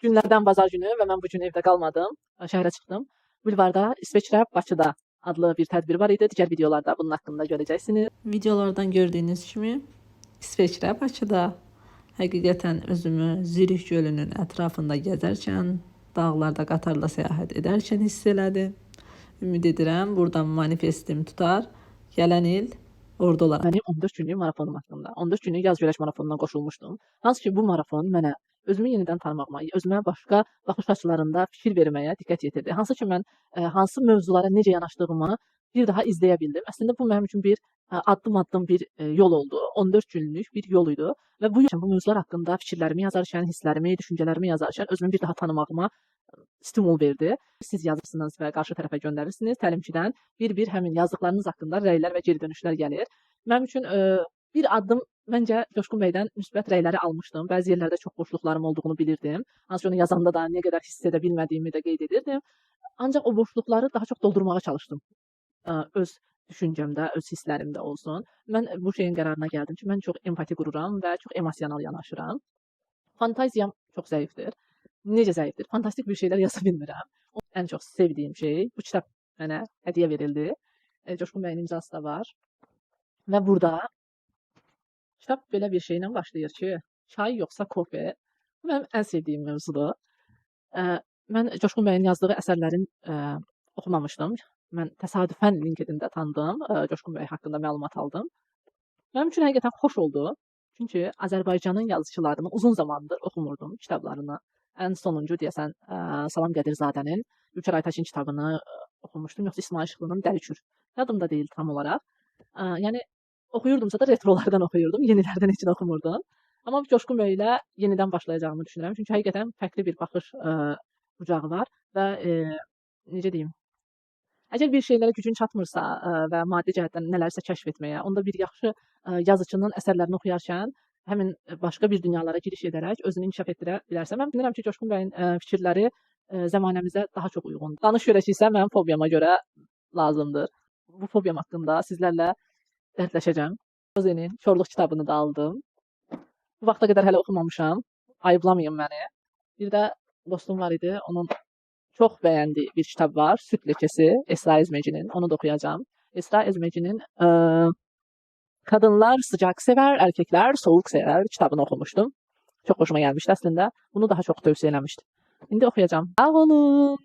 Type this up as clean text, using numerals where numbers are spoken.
Günlərdən bazar günü və mən bu gün evdə qalmadım. Şəhərə çıxdım. Bulvarda İsveçrə Bakıda adlı bir tədbir var idi. Digər videolarda bunun haqqında görəcəksiniz. Videolardan gördüyünüz kimi İsveçrə Bakıda həqiqətən özümü Zürih gölünün ətrafında gəzərkən, dağlarda qatarla səyahət edərkən hiss elədim. Ümid edirəm buradan manifestim tutar. Gələn il orada olaram. Mənim 14 günlük marafonum haqqında. 14 günlük yaz güləş marafonuna qoşulmuşdum. Hansı ki bu marafon mənə özümü yenidən tanımağıma, özümə başqa baxış açılarında fikir verməyə diqqət yetirdi. Hansı ki mən hansı mövzulara necə yanaşdığımı bir daha izləyə bildim. Əslində bu mənim üçün bir addım-addım bir yol oldu. 14 günlük bir yol idi və bu mövzular haqqında fikirlərimi yazarkən, hisslərimi, düşüncələrimi yazarkən özümü bir daha tanımağıma stimul verdi. Siz yazırsınız və qarşı tərəfə göndərirsiniz. Təlimçidən bir həmin yazdıqlarınız haqqında rəylər və geri dönüşlər gəlir. Mənim üçün bir addım məncə Coşqun bəydən müsbət rəyləri almışdım. Bəzi yerlərdə çox boşluqlarım olduğunu bilirdim. Hansı ki onu yazanda da nə qədər hiss edə bilmədiyimi də qeyd edirdim. Ancaq o boşluqları daha çox doldurmağa çalışdım. Öz düşüncəmdə, öz hisslərimdə olsun. Mən bu şeyin qərarına gəldim ki, mən çox empati qururam və çox emosional yanaşıram. Fantaziyam çox zəifdir. Necə zəifdir? Fantastik bir şeylər yaza bilmirəm. Ən çox sevdiyim şey, bu kitab mənə hədiyyə verildi. Coşqun bəyin imzası da var. Və burada kitab belə bir şeylə başlayır ki, çay yoxsa kofe. Bu mənim ən sevdiyim mövzudur. Mən Coşqun bəyin yazdığı əsərlərin oxumamışdım. Mən təsadüfən LinkedIn-də tanıdım, Coşqun bəy haqqında məlumat aldım. Mənim üçün həqiqətən xoş oldu. Çünki Azərbaycanın yazıçılarını uzun zamandır oxumurdum kitablarını. Ən sonuncu deyəsən Salam Qədirzadənin Ülkər Aytaçın kitabını oxumuşdum, yoxsa İsmail Şıxlının Dəlikür. Yadımda deyil tam olaraq. Yəni oxuyurdumsa da retrolardan oxuyurdum, yenilərdən heç nə oxumurdum. Amma Coşqun bəy ilə yenidən başlayacağımı düşünürəm. Çünki həqiqətən fərqli bir baxış bucağı var və necə deyim? Əgər bir şeylərə gücün çatmırsa və maddi cəhətdən nələrsə kəşf etməyə, onda bir yaxşı yazıçının əsərlərini oxuyarkən həmin başqa bir dünyalara giriş edərək özünü inkişaf etdirə bilərsən. Mən bilirəm ki, Coşqun bəyin fikirləri zəmanəmizə daha çox uyğundur. Danış görəşi isə mənim fobiyama görə lazımdır. Bu fobiyam haqqında sizlərlə dərdləşəcəm. Rozenin Korluq kitabını da aldım. Bu vaxta qədər hələ oxumamışam. Ayıblamayın məni. Bir də dostum var idi, onun çox bəyəndiyi bir kitab var. Süd ləkəsi Esra Ezmecinin. Onu da oxuyacağam. Esra Ezmecinin Kadınlar sıcak sever, erkekler soğuk sever kitabını oxumuşdum. Çox xoşuma gəlmişdi əslində. Bunu daha çox tövsiyə eləmişdim. İndi oxuyacağam. Sağ olun.